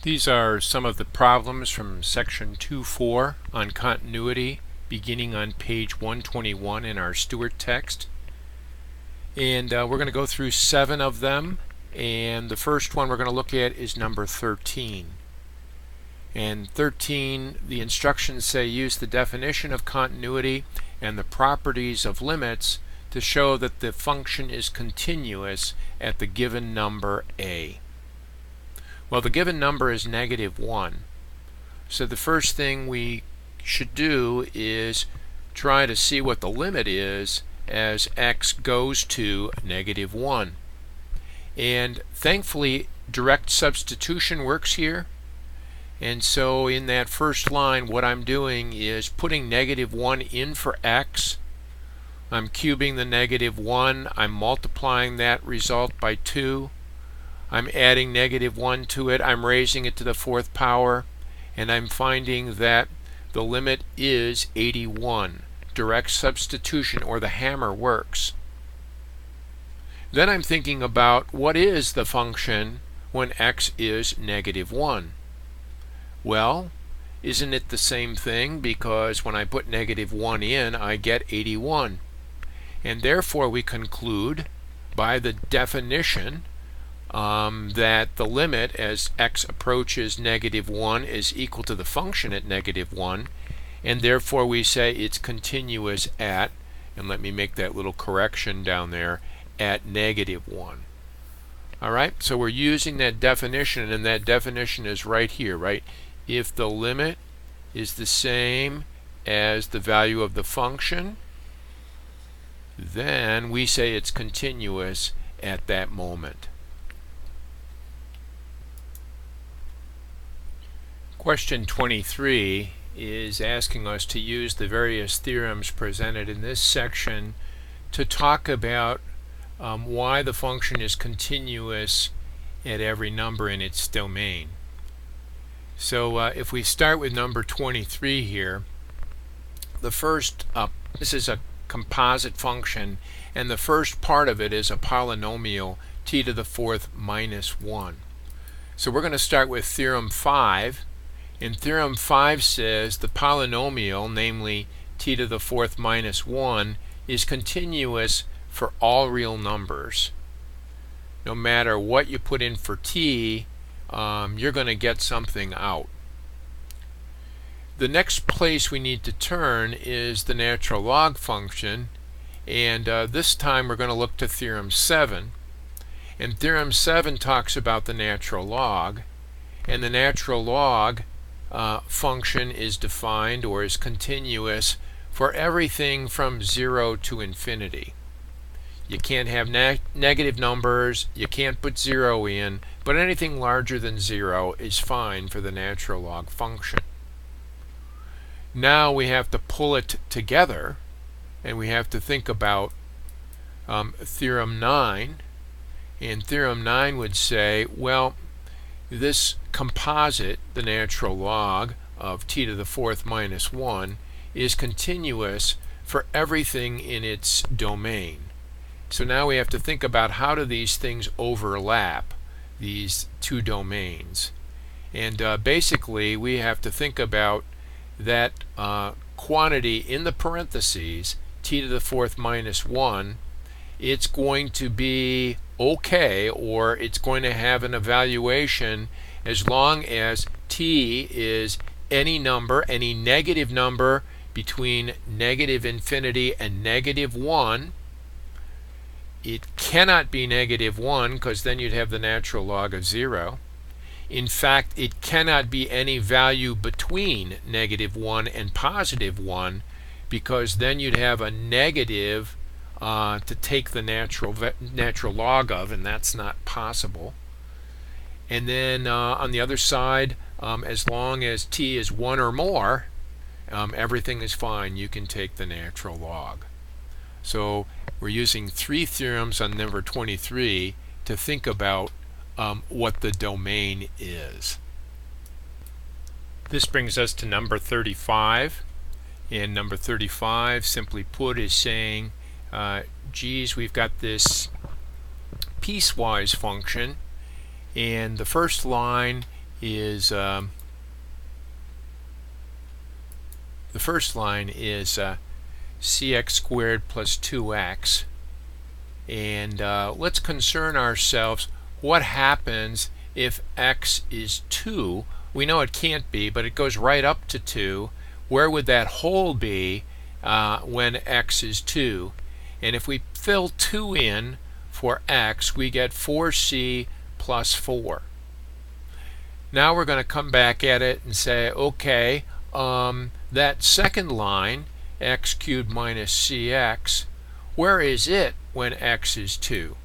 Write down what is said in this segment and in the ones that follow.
These are some of the problems from section 2.4 on continuity, beginning on page 121 in our Stewart text. And we're going to go through 7 of them, and the first one we're going to look at is number 13. And 13, the instructions say use the definition of continuity and the properties of limits to show that the function is continuous at the given number a. Well, the given number is -1. So the first thing we should do is try to see what the limit is as x goes to -1. And thankfully, direct substitution works here. And so in that first line, what I'm doing is putting -1 in for x. I'm cubing the -1. I'm multiplying that result by 2. I'm adding -1 to it. I'm raising it to the 4th power. And I'm finding that the limit is 81. Direct substitution, or the hammer, works. Then I'm thinking about what is the function when x is -1. Well, isn't it the same thing? Because when I put -1 in, I get 81. And therefore we conclude by the definition that the limit as x approaches -1 is equal to the function at -1, and therefore we say it's continuous at, and let me make that little correction down there, at -1. Alright, so we're using that definition, and that definition is right here, right? If the limit is the same as the value of the function, then we say it's continuous at that moment. Question 23 is asking us to use the various theorems presented in this section to talk about why the function is continuous at every number in its domain. So if we start with number 23 here, the first, this is a composite function, and the first part of it is a polynomial t to the 4th minus 1. So we're going to start with Theorem 5, and Theorem 5 says the polynomial, namely t to the 4th minus 1, is continuous for all real numbers. No matter what you put in for t, you're going to get something out. The next place we need to turn is the natural log function, and this time we're going to look to Theorem 7. And Theorem 7 talks about the natural log, and the natural log function is defined, or is continuous, for everything from 0 to infinity. You can't have negative numbers, you can't put 0 in, but anything larger than 0 is fine for the natural log function. Now we have to pull it together, and we have to think about Theorem 9. And Theorem 9 would say, well, this composite, the natural log of t to the 4th minus 1, is continuous for everything in its domain. So now we have to think about how do these things overlap, these two domains. And basically we have to think about that quantity in the parentheses, t to the 4th minus 1, it's going to be okay, or it's going to have an evaluation as long as t is any number, any negative number between -infinity and -1. It cannot be -1, because then you'd have the natural log of 0. In fact, it cannot be any value between -1 and +1, because then you'd have a negative to take the natural log of, and that's not possible. And then on the other side, as long as t is 1 or more, everything is fine. You can take the natural log. So we're using 3 theorems on number 23 to think about what the domain is. This brings us to number 35. And number 35, simply put, is saying, geez, we've got this piecewise function, and the first line is the first line is cx squared plus 2x, and let's concern ourselves what happens if x is 2. We know it can't be, but it goes right up to 2. Where would that hole be when x is 2? And if we fill 2 in for x, we get 4c plus 4. Now we're going to come back at it and say, okay, that second line, x cubed minus cx, where is it when x is 2?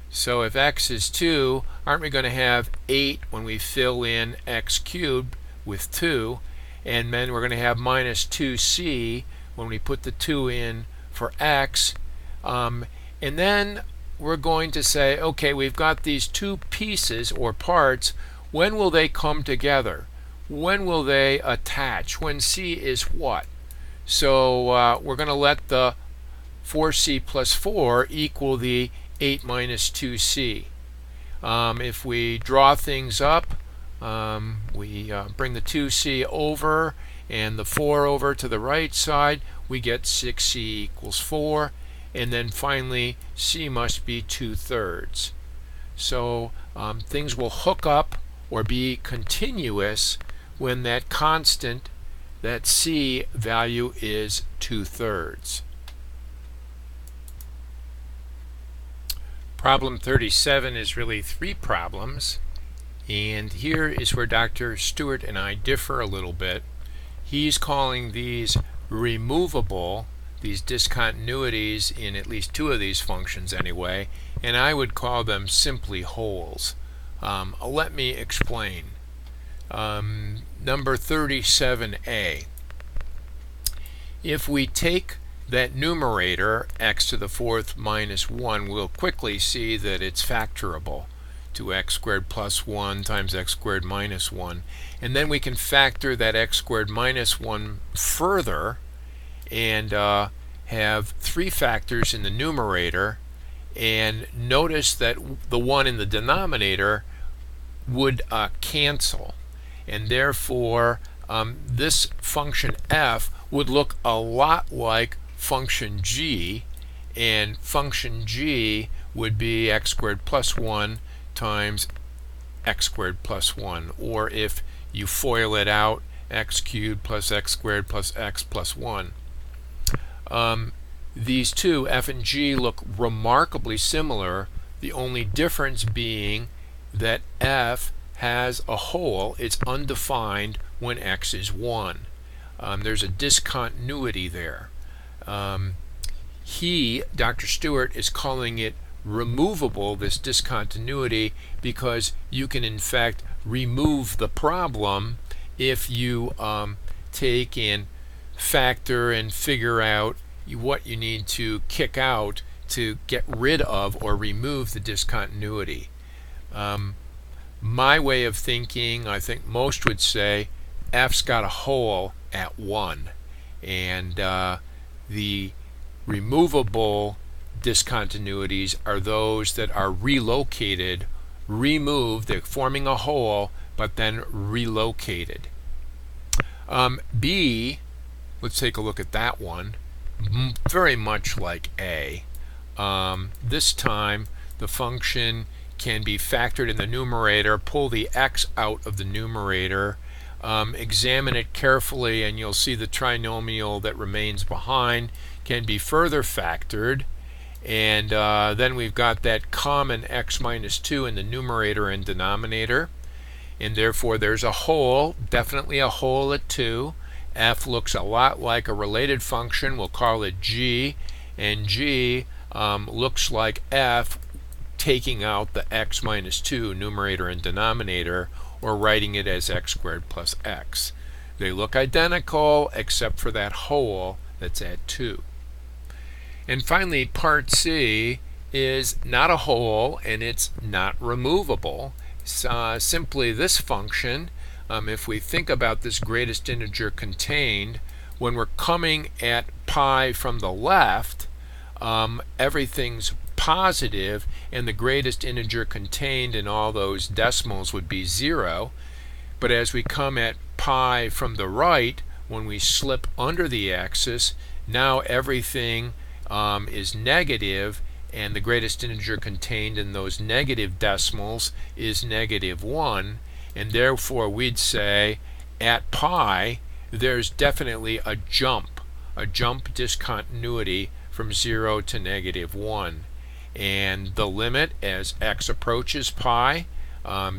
So if x is 2, aren't we going to have 8 when we fill in x cubed with 2? And then we're going to have minus 2c when we put the 2 in for x. And then we're going to say, okay, we've got these two pieces or parts. When will they come together? When will they attach? When c is what? So we're going to let the 4c plus 4 equal the 8 minus 2c. If we draw things up, we bring the 2c over and the 4 over to the right side, we get 6c equals 4, and then finally c must be 2/3. So things will hook up or be continuous when that constant, that c value, is 2/3. Problem 37 is really 3 problems, and here is where Dr. Stewart and I differ a little bit. He's calling these removable, these discontinuities in at least 2 of these functions anyway, and I would call them simply holes. Let me explain. Number 37a. If we take that numerator, x to the 4th minus 1, we'll quickly see that it's factorable to x squared plus 1 times x squared minus 1. And then we can factor that x squared minus 1 further and have 3 factors in the numerator, and notice that the 1 in the denominator would cancel, and therefore this function f would look a lot like function g, and function g would be x squared plus 1 times x squared plus 1, or if you FOIL it out, x cubed plus x squared plus x plus 1. These two, f and g, look remarkably similar, the only difference being that f has a hole. It's undefined when x is 1. There's a discontinuity there. Dr. Stewart, is calling it removable, this discontinuity, because you can in fact remove the problem if you take and factor and figure out what you need to kick out to get rid of or remove the discontinuity. My way of thinking, I think most would say, f's got a hole at 1, and the removable discontinuities are those that are relocated, removed, they're forming a hole, but then relocated. B, let's take a look at that one. Very much like A. This time the function can be factored in the numerator, pull the x out of the numerator, examine it carefully, and you'll see the trinomial that remains behind can be further factored, and then we've got that common x minus 2 in the numerator and denominator, and therefore there's a hole, definitely a hole at 2. F looks a lot like a related function, we'll call it g, and g looks like f taking out the x minus 2 numerator and denominator, or writing it as x squared plus x. They look identical except for that hole that's at 2. And finally, part C is not a hole and it's not removable. Simply this function, if we think about this greatest integer contained, when we're coming at pi from the left, everything's positive, and the greatest integer contained in all those decimals would be 0. But as we come at pi from the right, when we slip under the axis, now everything is negative, and the greatest integer contained in those negative decimals is -1, and therefore we'd say at pi there's definitely a jump discontinuity from 0 to -1. And the limit as x approaches pi,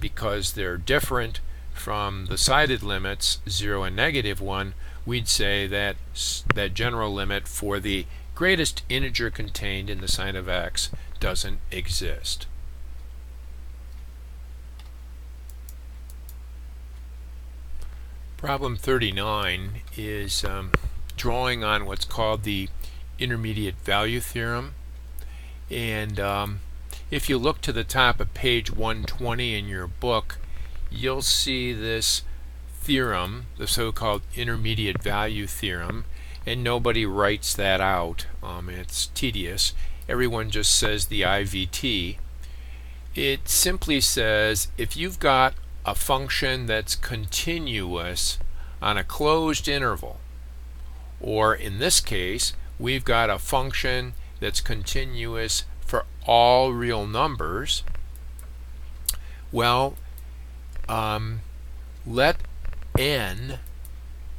because they're different from the sided limits 0 and -1, we'd say that that general limit for the greatest integer contained in the sign of x doesn't exist. Problem 39 is drawing on what's called the intermediate value theorem. And if you look to the top of page 120 in your book, you'll see this theorem, the so-called intermediate value theorem, and nobody writes that out. It's tedious. Everyone just says the IVT. It simply says if you've got a function that's continuous on a closed interval, or in this case we've got a function that's continuous for all real numbers, well, let n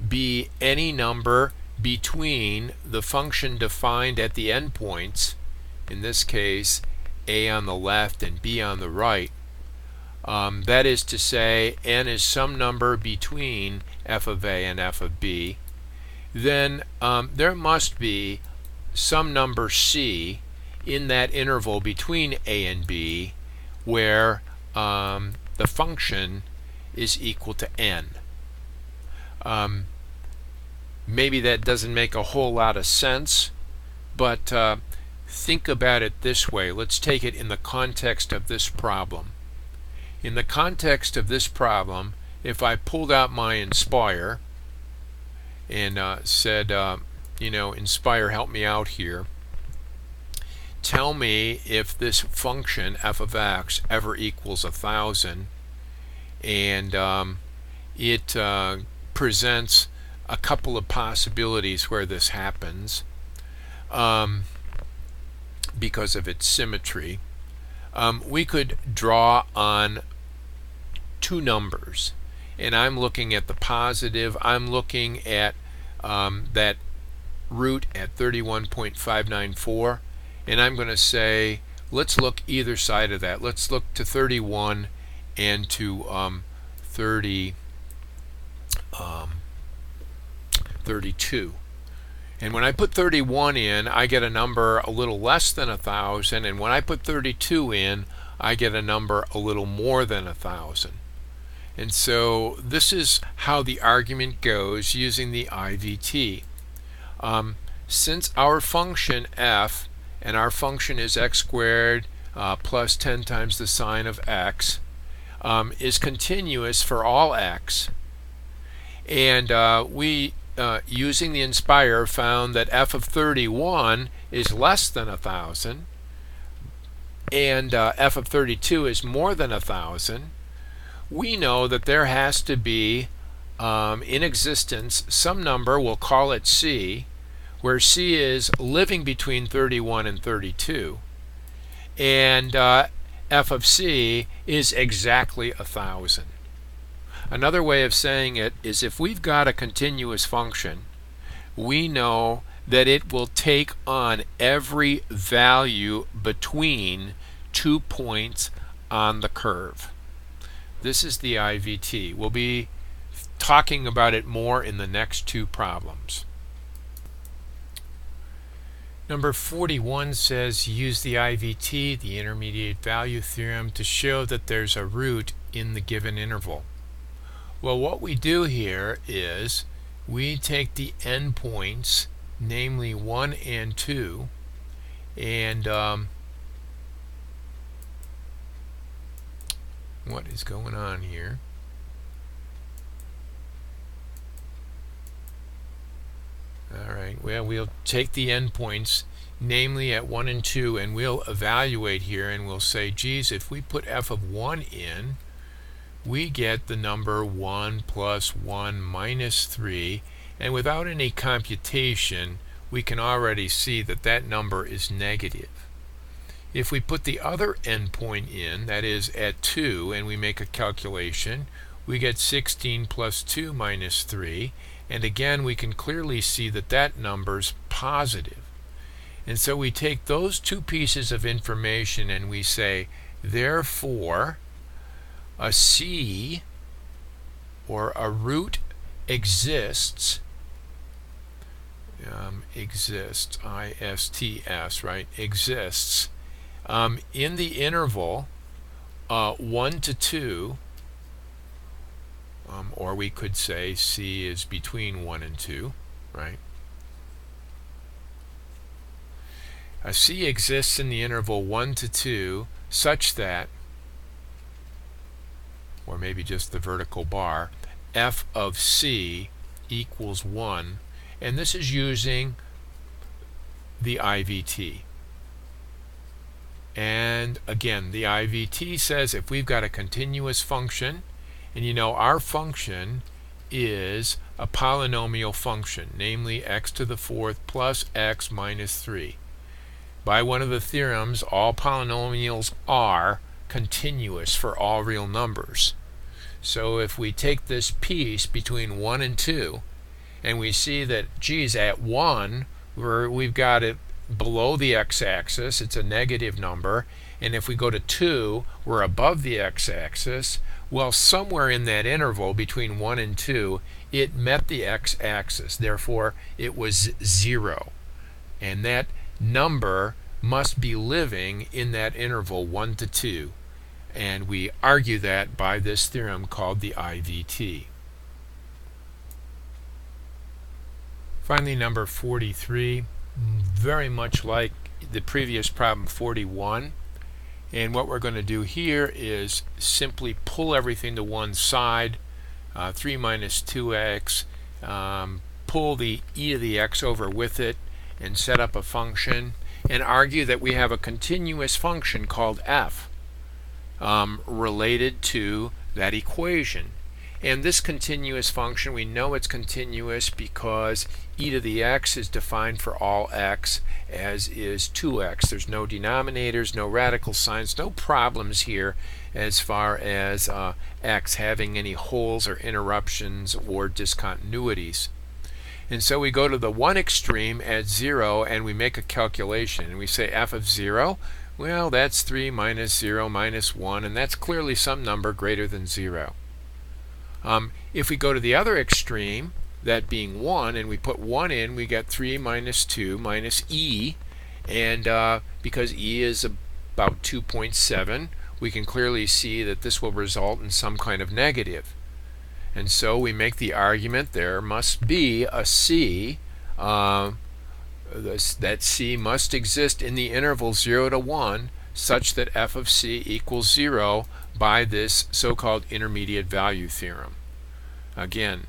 be any number between the function defined at the endpoints, in this case a on the left and b on the right. That is to say, n is some number between f of a and f of b. Then there must be some number c in that interval between a and b where the function is equal to n. Maybe that doesn't make a whole lot of sense, but think about it this way. Let's take it in the context of this problem. In the context of this problem, if I pulled out my Inspire and said, Inspire, help me out here. Tell me if this function f of x ever equals 1,000, and it presents a couple of possibilities where this happens because of its symmetry. We could draw on two numbers, and I'm looking at the positive. I'm looking at that root at 31.594, and I'm going to say let's look either side of that. Let's look to 31 and to 32. And when I put 31 in, I get a number a little less than 1,000, and when I put 32 in, I get a number a little more than 1,000. And so this is how the argument goes using the IVT. Since our function f, and our function is x squared plus 10 times the sine of x, is continuous for all x, and we using the Inspire found that f of 31 is less than 1,000 and f of 32 is more than 1,000, we know that there has to be in existence some number, we'll call it c, where c is living between 31 and 32, and f of c is exactly 1,000. Another way of saying it is if we've got a continuous function, we know that it will take on every value between 2 points on the curve. This is the IVT. We'll be talking about it more in the next two problems. Number 41 says use the IVT, the intermediate value theorem, to show that there's a root in the given interval. Well, what we do here is we take the endpoints, namely 1 and 2, and what is going on here? Alright, well, we'll take the endpoints, namely at 1 and 2, and we'll evaluate here, and we'll say, geez, if we put f of 1 in, we get the number 1 plus 1 minus 3, and without any computation we can already see that that number is negative. If we put the other endpoint in, that is at 2, and we make a calculation, we get 16 plus 2 minus 3, and again we can clearly see that that number's positive. And so we take those two pieces of information and we say, therefore, a C, or a root, exists, I-S-T-S, right, exists, in the interval 1 to 2, or we could say C is between 1 and 2, right? A C exists in the interval 1 to 2 such that, or maybe just the vertical bar, f of C equals 1, and this is using the IVT. And again, the IVT says if we've got a continuous function, and you know our function is a polynomial function, namely x to the fourth plus x minus 3. By one of the theorems, all polynomials are continuous for all real numbers. So if we take this piece between 1 and 2, and we see that, geez, at 1, we've got it below the x-axis, it's a negative number, and if we go to 2, we're above the x-axis, well, somewhere in that interval between 1 and 2, it met the x-axis, therefore it was 0. And that number must be living in that interval 1 to 2. And we argue that by this theorem called the IVT. Finally, number 43, very much like the previous problem 41. And what we're going to do here is simply pull everything to one side, 3 minus 2x, pull the e to the x over with it, and set up a function, and argue that we have a continuous function called f related to that equation. And this continuous function, we know it's continuous because e to the x is defined for all x, as is 2x. There's no denominators, no radical signs, no problems here as far as x having any holes or interruptions or discontinuities. And so we go to the one extreme at 0 and we make a calculation, and we say f of 0, well, that's 3 minus 0 minus 1, and that's clearly some number greater than 0. If we go to the other extreme, that being 1, and we put 1 in, we get 3 minus 2 minus e, and because e is about 2.7, we can clearly see that this will result in some kind of negative. And so we make the argument there must be a c, that c must exist in the interval 0 to 1 such that f of c equals 0 by this so-called intermediate value theorem. Again,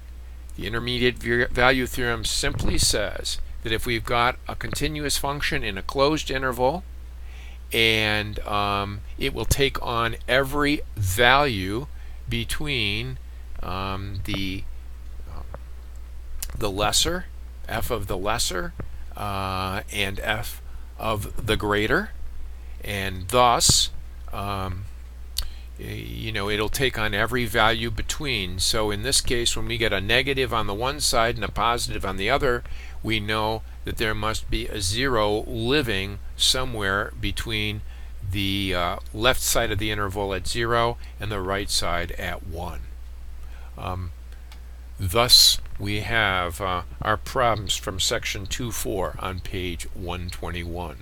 the intermediate value theorem simply says that if we've got a continuous function in a closed interval, and it will take on every value between the lesser, f of the lesser, and f of the greater, and thus it'll take on every value between. So in this case, when we get a negative on the one side and a positive on the other, we know that there must be a 0 living somewhere between the left side of the interval at 0 and the right side at 1. Thus we have our problems from section 2.4 on page 121.